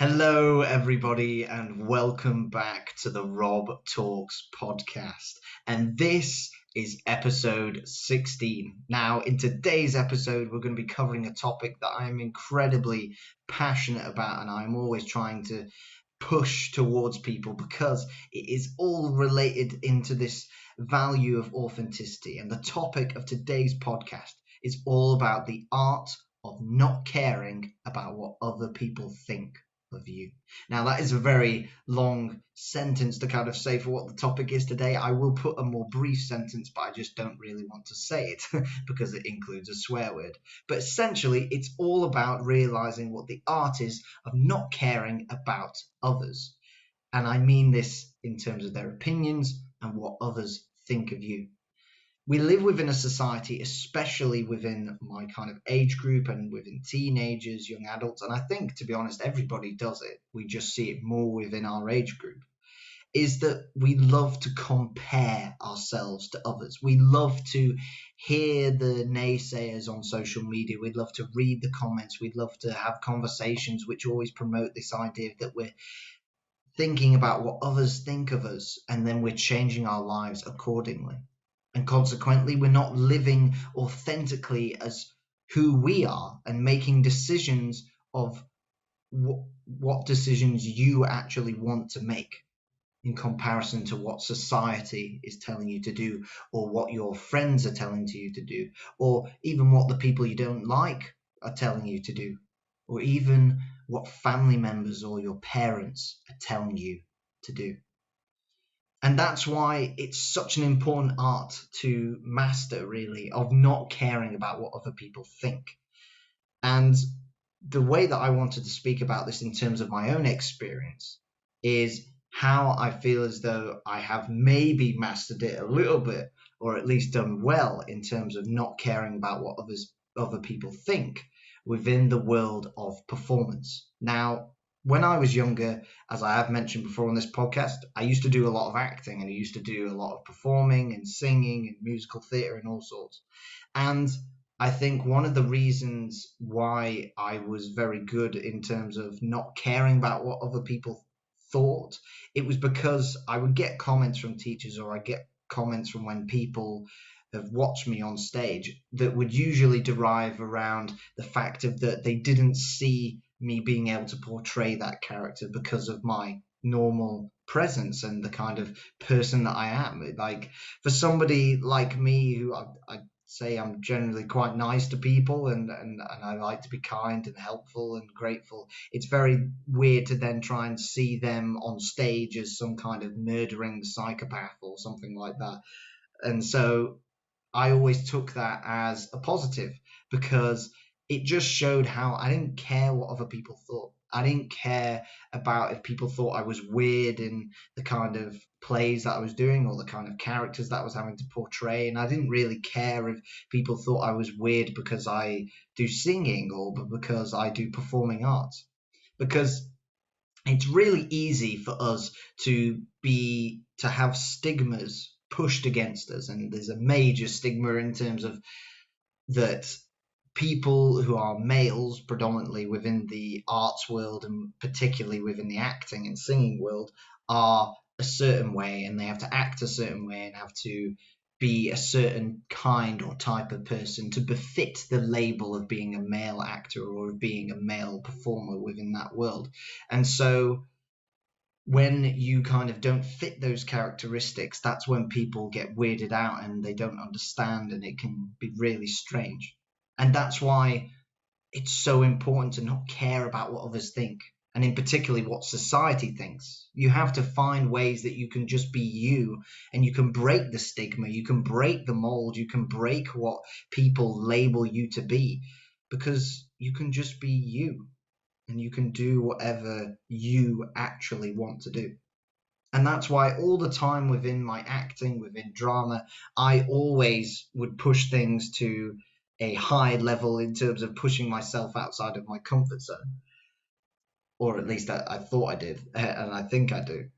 Hello, everybody, and welcome back to the Rob Talks podcast. And this is episode 16. Now, in today's episode, we're going to be covering a topic that I'm incredibly passionate about, and I'm always trying to push towards people because it is all related into this value of authenticity. And the topic of today's podcast is all about the art of not caring about what other people think of you. Now, that is a very long sentence to kind of say for what the topic is today. I will put a more brief sentence, but I just don't really want to say it because it includes a swear word. But essentially, it's all about realizing what the art is of not caring about others. And I mean this in terms of their opinions and what others think of you. We live within a society, especially within my kind of age group and within teenagers, young adults, and I think, to be honest, everybody does it. We just see it more within our age group, is that we love to compare ourselves to others. We love to hear the naysayers on social media. We'd love to read the comments. We'd love to have conversations which always promote this idea that we're thinking about what others think of us, and then we're changing our lives accordingly. And consequently, we're not living authentically as who we are and making decisions of what decisions you actually want to make in comparison to what society is telling you to do, or what your friends are telling you to do, or even what the people you don't like are telling you to do, or even what family members or your parents are telling you to do. And that's why it's such an important art to master, really, of not caring about what other people think. And the way that I wanted to speak about this in terms of my own experience is how I feel as though I have maybe mastered it a little bit, or at least done well in terms of not caring about what other people think within the world of performance. Now, when I was younger, as I have mentioned before on this podcast, I used to do a lot of acting, and I used to do a lot of performing and singing and musical theatre and all sorts. And I think one of the reasons why I was very good in terms of not caring about what other people thought, it was because I would get comments from teachers, or I get comments from when people have watched me on stage, that would usually derive around the fact of that they didn't see me being able to portray that character because of my normal presence and the kind of person that I am. Like, for somebody like me, who I say I'm generally quite nice to people, and I like to be kind and helpful and grateful, it's very weird to then try and see them on stage as some kind of murdering psychopath or something like that. And so I always took that as a positive, because it just showed how I didn't care what other people thought. I didn't care about if people thought I was weird in the kind of plays that I was doing, or the kind of characters that I was having to portray. And I didn't really care if people thought I was weird because I do singing, or because I do performing arts. Because it's really easy for us to have stigmas pushed against us, and there's a major stigma in terms of that people who are males, predominantly within the arts world and particularly within the acting and singing world, are a certain way, and they have to act a certain way and have to be a certain kind or type of person to befit the label of being a male actor or of being a male performer within that world. And so when you kind of don't fit those characteristics, that's when people get weirded out and they don't understand, and it can be really strange. And that's why it's so important to not care about what others think, and in particularly what society thinks. You have to find ways that you can just be you, and you can break the stigma, you can break the mold, you can break what people label you to be, because you can just be you, and you can do whatever you actually want to do. And that's why all the time within my acting, within drama, I always would push things to a high level in terms of pushing myself outside of my comfort zone. Or at least I thought I did, and I think I do.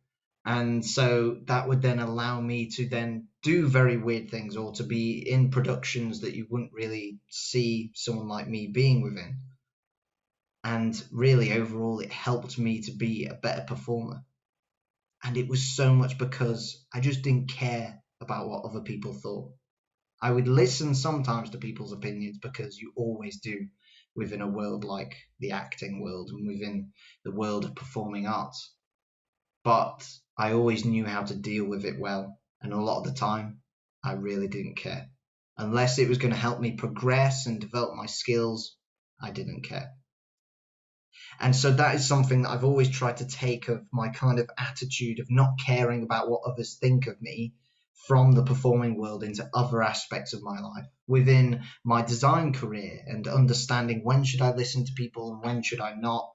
And so that would then allow me to then do very weird things, or to be in productions that you wouldn't really see someone like me being within. And really, overall, it helped me to be a better performer. And it was so much because I just didn't care about what other people thought. I would listen sometimes to people's opinions because you always do within a world like the acting world and within the world of performing arts. But I always knew how to deal with it well. And a lot of the time, I really didn't care. Unless it was going to help me progress and develop my skills, I didn't care. And so that is something that I've always tried to take of my kind of attitude of not caring about what others think of me from the performing world into other aspects of my life within my design career, and understanding when should I listen to people and when should I not,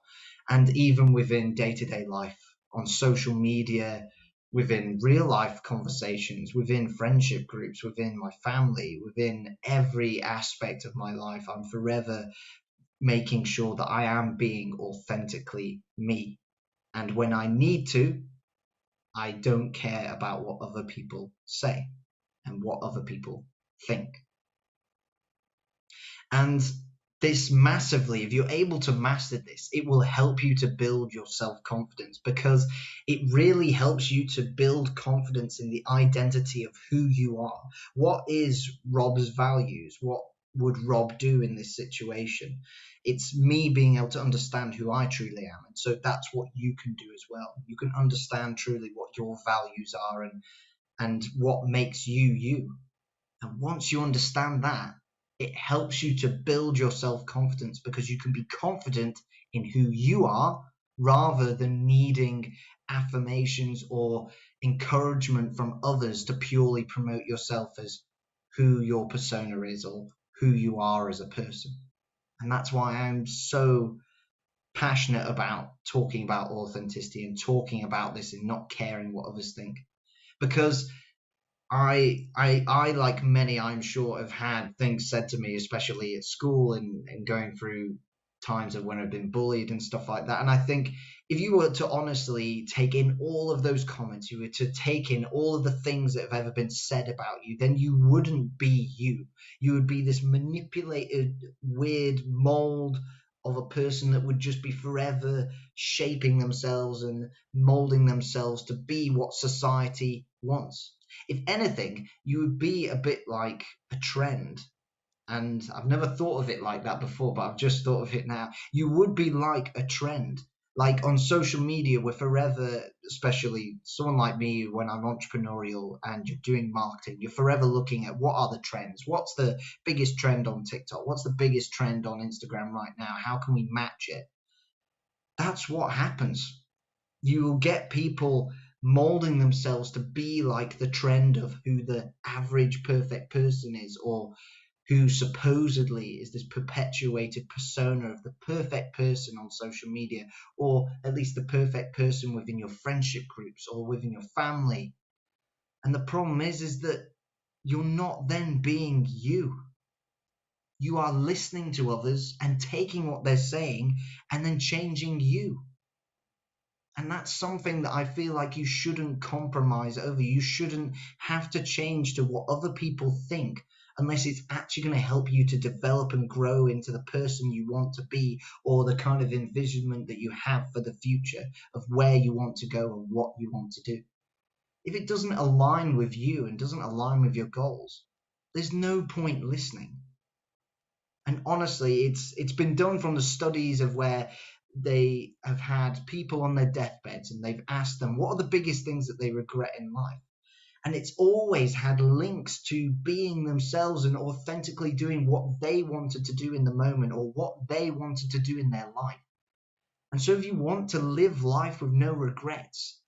and even within day-to-day life on social media, within real life conversations, within friendship groups, within my family, within every aspect of my life. I'm forever making sure that I am being authentically me. And when I need to, I don't care about what other people say and what other people think. And this massively, if you're able to master this, it will help you to build your self confidence, because it really helps you to build confidence in the identity of who you are. What is Rob's values? What would Rob do in this situation? It's me being able to understand who I truly am. And so that's what you can do as well. You can understand truly what your values are, and what makes you you. And once you understand that, it helps you to build your self confidence, because you can be confident in who you are rather than needing affirmations or encouragement from others to purely promote yourself as who your persona is or who you are as a person. And that's why I'm so passionate about talking about authenticity and talking about this and not caring what others think. Because I like many, I'm sure, have had things said to me, especially at school and going through times of when I've been bullied and stuff like that. And I think if you were to honestly take in all of those comments, you were to take in all of the things that have ever been said about you, then you wouldn't be you. You would be this manipulated, weird mold of a person that would just be forever shaping themselves and molding themselves to be what society wants. If anything, you would be a bit like a trend. And I've never thought of it like that before, but I've just thought of it now. You would be like a trend. Like on social media, we're forever, especially someone like me, when I'm entrepreneurial and you're doing marketing, you're forever looking at what are the trends? What's the biggest trend on TikTok? What's the biggest trend on Instagram right now? How can we match it? That's what happens. You will get people molding themselves to be like the trend of who the average perfect person is, or who supposedly is this perpetuated persona of the perfect person on social media, or at least the perfect person within your friendship groups or within your family. And the problem is that you're not then being you. You are listening to others and taking what they're saying and then changing you. And that's something that I feel like you shouldn't compromise over. You shouldn't have to change to what other people think unless it's actually going to help you to develop and grow into the person you want to be, or the kind of envisionment that you have for the future of where you want to go and what you want to do. If it doesn't align with you and doesn't align with your goals, there's no point listening. And honestly, it's been done from the studies of where they have had people on their deathbeds and they've asked them what are the biggest things that they regret in life. And it's always had links to being themselves and authentically doing what they wanted to do in the moment, or what they wanted to do in their life. And so if you want to live life with no regrets,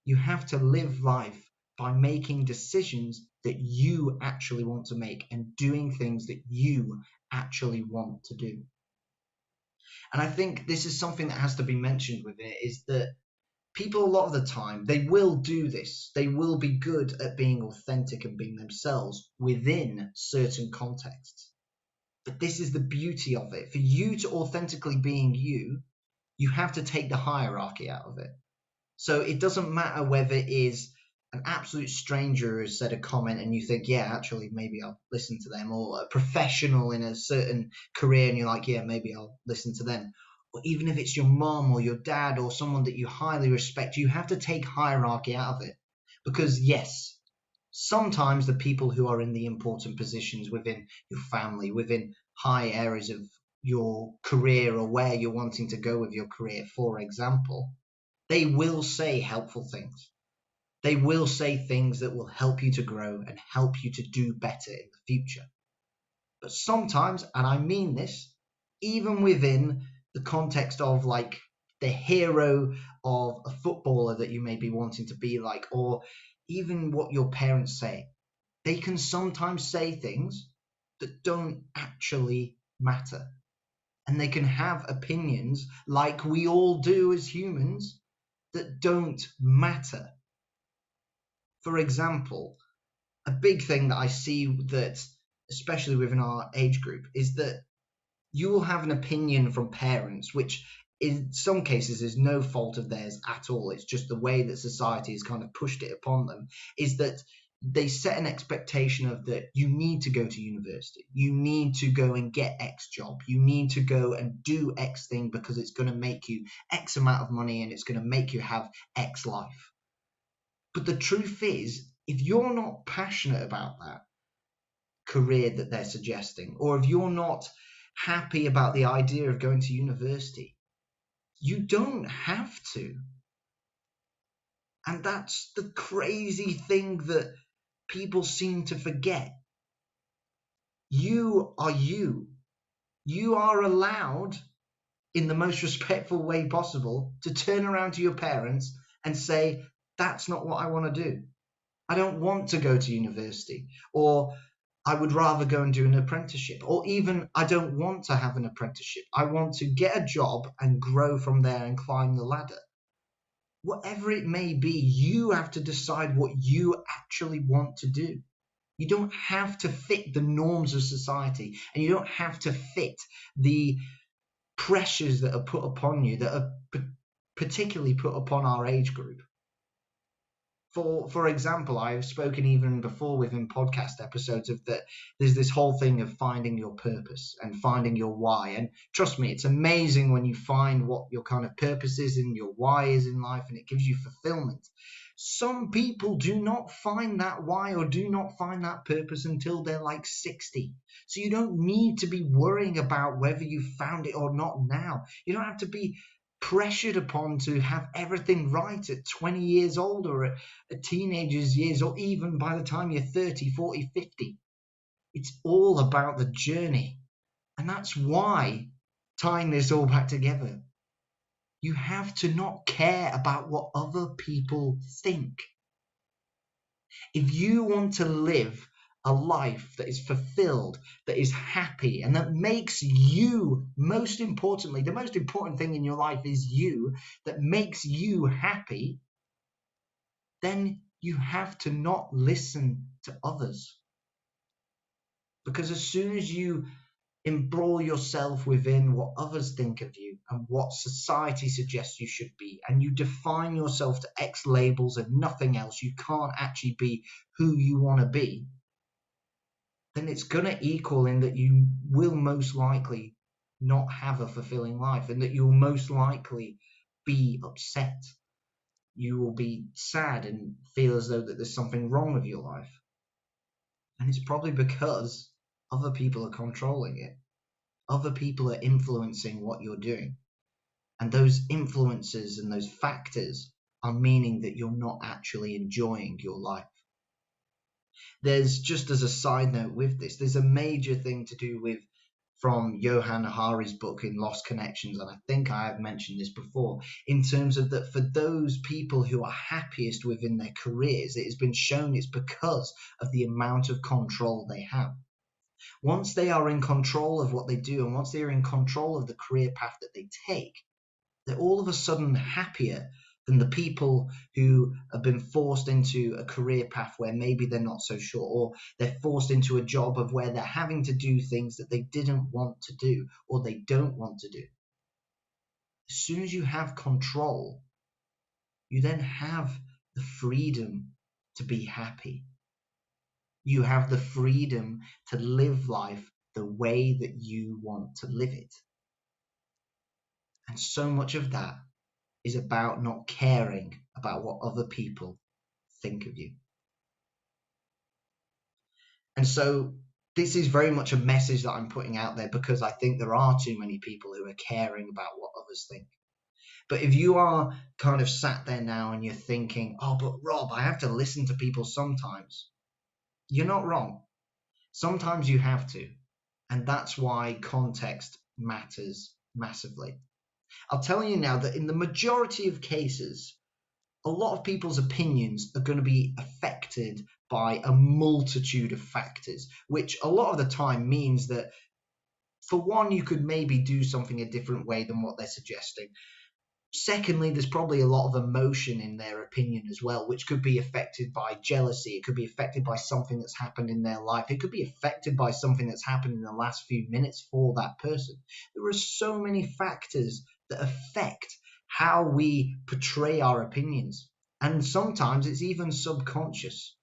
you have to live life by making decisions that you actually want to make and doing things that you actually want to do. And I think this is something that has to be mentioned with it, is that people a lot of the time, they will do this. They will be good at being authentic and being themselves within certain contexts. But this is the beauty of it. For you to authentically being you, you have to take the hierarchy out of it. So it doesn't matter whether it is an absolute stranger has said a comment and you think, yeah, actually, maybe I'll listen to them, or a professional in a certain career and you're like, yeah, maybe I'll listen to them. or even if it's your mom or your dad or someone that you highly respect, you have to take hierarchy out of it. Because yes, sometimes the people who are in the important positions within your family, within high areas of your career or where you're wanting to go with your career, for example, they will say helpful things. They will say things that will help you to grow and help you to do better in the future. But sometimes, and I mean this, even within the context of like the hero of a footballer that you may be wanting to be like, or even what your parents say, they can sometimes say things that don't actually matter. And they can have opinions like we all do as humans that don't matter. For example, a big thing that I see that, especially within our age group, is that you will have an opinion from parents, which in some cases is no fault of theirs at all. It's just the way that society has kind of pushed it upon them, is that they set an expectation of that you need to go to university, you need to go and get X job, you need to go and do X thing because it's going to make you X amount of money and it's going to make you have X life. But the truth is, if you're not passionate about that career that they're suggesting, or if you're not happy about the idea of going to university, you don't have to. And that's the crazy thing that people seem to forget. You are you. You are allowed, in the most respectful way possible, to turn around to your parents and say, that's not what I want to do. I don't want to go to university, or I would rather go and do an apprenticeship, or even I don't want to have an apprenticeship. I want to get a job and grow from there and climb the ladder. Whatever it may be, you have to decide what you actually want to do. You don't have to fit the norms of society, and you don't have to fit the pressures that are put upon you, that are particularly put upon our age group. For example, I've spoken even before within podcast episodes of that there's this whole thing of finding your purpose and finding your why. And trust me, it's amazing when you find what your kind of purpose is and your why is in life, and it gives you fulfillment. Some people do not find that why or do not find that purpose until they're like 60. So you don't need to be worrying about whether you found it or not now. You don't have to be pressured upon to have everything right at 20 years old or at a teenager's years, or even by the time you're 30, 40, 50. It's all about the journey. And that's why, tying this all back together, you have to not care about what other people think. If you want to live a life that is fulfilled, that is happy, and that makes you, most importantly, the most important thing in your life is you, that makes you happy, then you have to not listen to others. Because as soon as you embroil yourself within what others think of you and what society suggests you should be, and you define yourself to X labels and nothing else, you can't actually be who you want to be, then it's going to equal in that you will most likely not have a fulfilling life, and that you'll most likely be upset. You will be sad and feel as though that there's something wrong with your life. And it's probably because other people are controlling it. Other people are influencing what you're doing. And those influences and those factors are meaning that you're not actually enjoying your life. There's, just as a side note with this, there's a major thing to do with, from Johann Hari's book in Lost Connections, and I think I have mentioned this before, in terms of that for those people who are happiest within their careers, it has been shown it's because of the amount of control they have. Once they are in control of what they do, and once they are in control of the career path that they take, they're all of a sudden happier than the people who have been forced into a career path where maybe they're not so sure, or they're forced into a job of where they're having to do things that they didn't want to do or they don't want to do. As soon as you have control, you then have the freedom to be happy. You have the freedom to live life the way that you want to live it. And so much of that is about not caring about what other people think of you. And so this is very much a message that I'm putting out there because I think there are too many people who are caring about what others think. But if you are kind of sat there now and you're thinking, oh, but Rob, I have to listen to people sometimes. You're not wrong. Sometimes you have to. And that's why context matters massively. I'll tell you now that in the majority of cases, a lot of people's opinions are going to be affected by a multitude of factors, which a lot of the time means that, for one, you could maybe do something a different way than what they're suggesting. Secondly, there's probably a lot of emotion in their opinion as well, which could be affected by jealousy. It could be affected by something that's happened in their life. It could be affected by something that's happened in the last few minutes for that person. There are so many factors that affect how we portray our opinions. And sometimes it's even subconscious.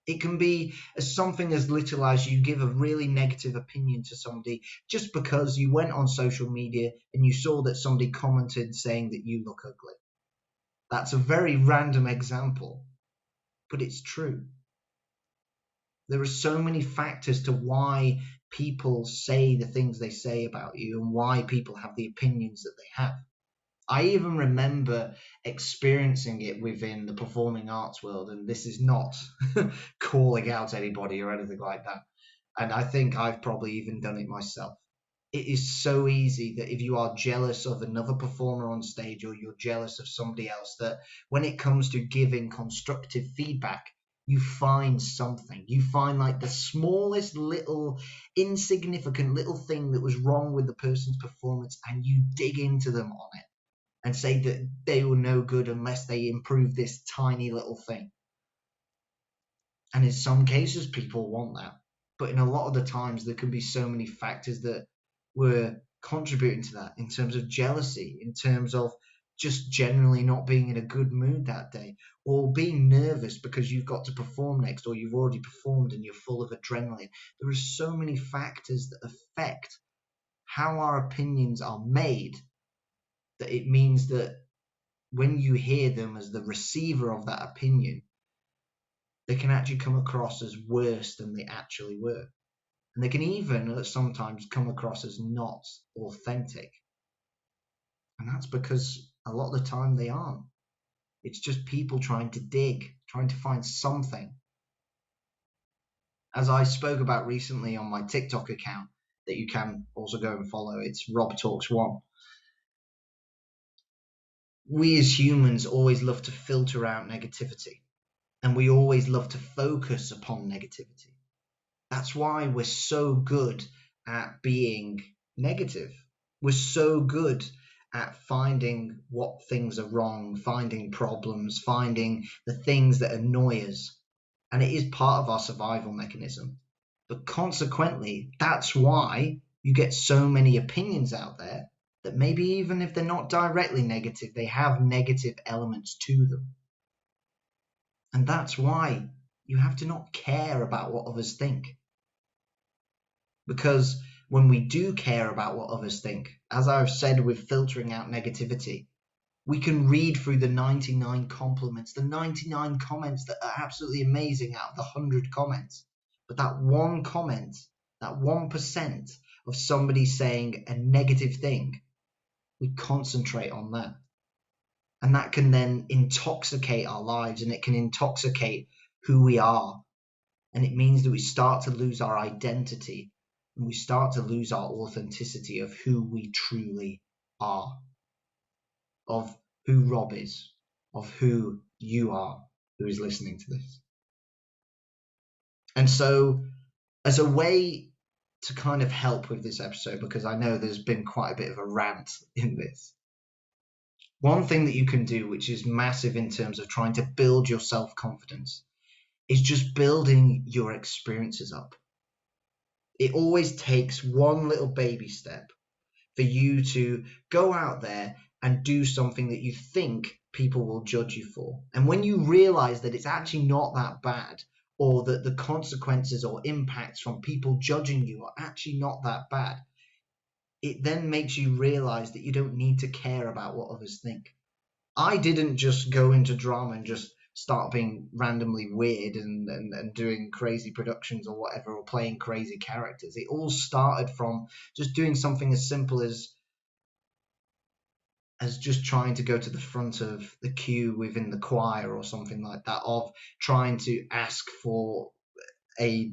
It can be something as little as you give a really negative opinion to somebody just because you went on social media and you saw that somebody commented saying that you look ugly. That's a very random example, but it's true. There are so many factors to why people say the things they say about you and why people have the opinions that they have. I even remember experiencing it within the performing arts world, and this is not calling out anybody or anything like that. And I think I've probably even done it myself. It is so easy that if you are jealous of another performer on stage or you're jealous of somebody else, that when it comes to giving constructive feedback, you find something. You find like the smallest little insignificant little thing that was wrong with the person's performance, and you dig into them on it and say that they were no good unless they improve this tiny little thing. And in some cases, people want that. But in a lot of the times, there can be so many factors that were contributing to that in terms of jealousy, in terms of just generally not being in a good mood that day, or being nervous because you've got to perform next, or you've already performed and you're full of adrenaline. There are so many factors that affect how our opinions are made that it means that when you hear them as the receiver of that opinion, they can actually come across as worse than they actually were. And they can even sometimes come across as not authentic. And that's because a lot of the time they aren't. It's just people trying to dig, trying to find something. As I spoke about recently on my TikTok account, that you can also go and follow, it's Rob Talks One. We as humans always love to filter out negativity, and we always love to focus upon negativity. That's why we're so good at being negative. We're so good at finding what things are wrong, finding problems, finding the things that annoy us. And it is part of our survival mechanism. But consequently, that's why you get so many opinions out there that maybe even if they're not directly negative, they have negative elements to them. And that's why you have to not care about what others think. Because when we do care about what others think, as I've said with filtering out negativity, we can read through the 99 compliments, the 99 comments that are absolutely amazing out of the 100 comments. But that one comment, that 1% of somebody saying a negative thing, we concentrate on that. And that can then intoxicate our lives, and it can intoxicate who we are. And it means that we start to lose our identity, and we start to lose our authenticity of who we truly are, of who Rob is, of who you are, who is listening to this. And so, as a way to kind of help with this episode, because I know there's been quite a bit of a rant in this, one thing that you can do, which is massive in terms of trying to build your self-confidence, is just building your experiences up. It always takes one little baby step for you to go out there and do something that you think people will judge you for. And when you realize that it's actually not that bad, or that the consequences or impacts from people judging you are actually not that bad, it then makes you realize that you don't need to care about what others think. I didn't just go into drama and just start being randomly weird and doing crazy productions or whatever, or playing crazy characters. It all started from just doing something as simple as just trying to go to the front of the queue within the choir or something like that, of trying to ask for a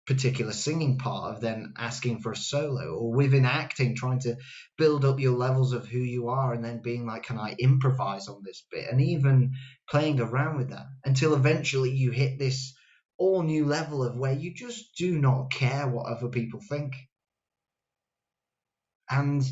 particular singing part, of then asking for a solo, or within acting trying to build up your levels of who you are and then being like, can I improvise on this bit, and even playing around with that until eventually you hit this all new level of where you just do not care what other people think. And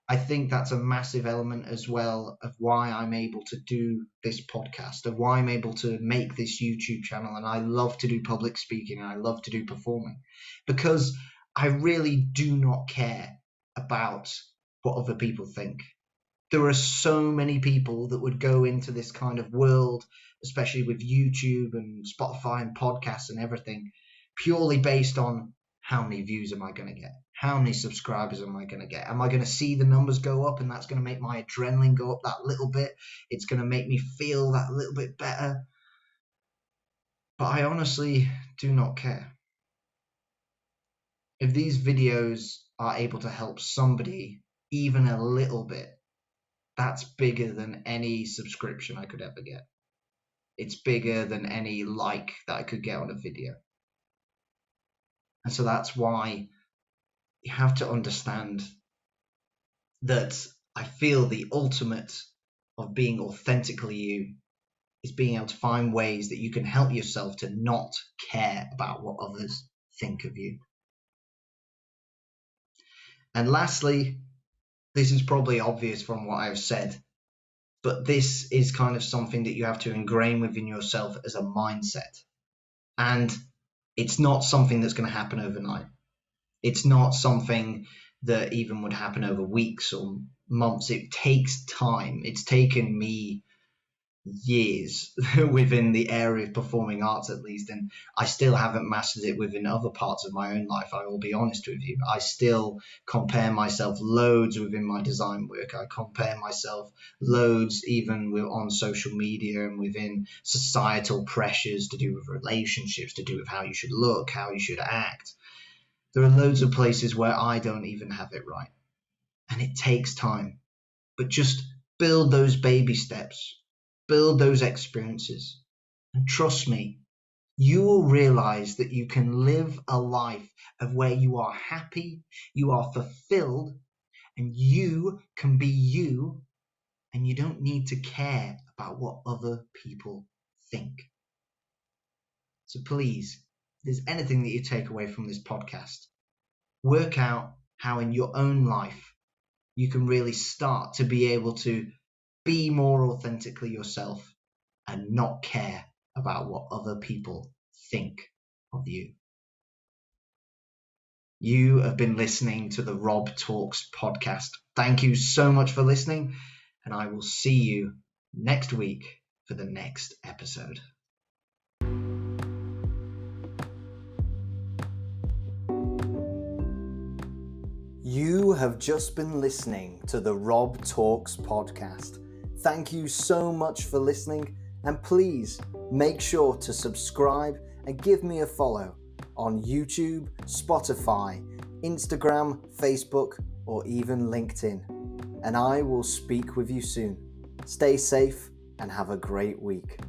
I think that's a massive element as well of why I'm able to do this podcast, of why I'm able to make this YouTube channel. And I love to do public speaking and I love to do performing, because I really do not care about what other people think. There are so many people that would go into this kind of world, especially with YouTube and Spotify and podcasts and everything, purely based on how many views am I going to get? How many subscribers am I going to get? Am I going to see the numbers go up and that's going to make my adrenaline go up that little bit? It's going to make me feel that little bit better. But I honestly do not care. If these videos are able to help somebody even a little bit, that's bigger than any subscription I could ever get. It's bigger than any like that I could get on a video. And so that's why you have to understand that I feel the ultimate of being authentically you is being able to find ways that you can help yourself to not care about what others think of you. And lastly, this is probably obvious from what I've said, but this is kind of something that you have to ingrain within yourself as a mindset. And it's not something that's going to happen overnight. It's not something that even would happen over weeks or months. It takes time. It's taken me years within the area of performing arts, at least, and I still haven't mastered it within other parts of my own life. I will be honest with you. I still compare myself loads within my design work. I compare myself loads even on social media and within societal pressures to do with relationships, to do with how you should look, how you should act. There are loads of places where I don't even have it right, and it takes time. But just build those baby steps. Build those experiences. And trust me, you will realize that you can live a life of where you are happy, you are fulfilled, and you can be you, and you don't need to care about what other people think. So please, if there's anything that you take away from this podcast, work out how in your own life you can really start to be able to be more authentically yourself and not care about what other people think of you. You have been listening to the Rob Talks podcast. Thank you so much for listening, and I will see you next week for the next episode. You have just been listening to the Rob Talks podcast. Thank you so much for listening, and please make sure to subscribe and give me a follow on YouTube, Spotify, Instagram, Facebook, or even LinkedIn. And I will speak with you soon. Stay safe and have a great week.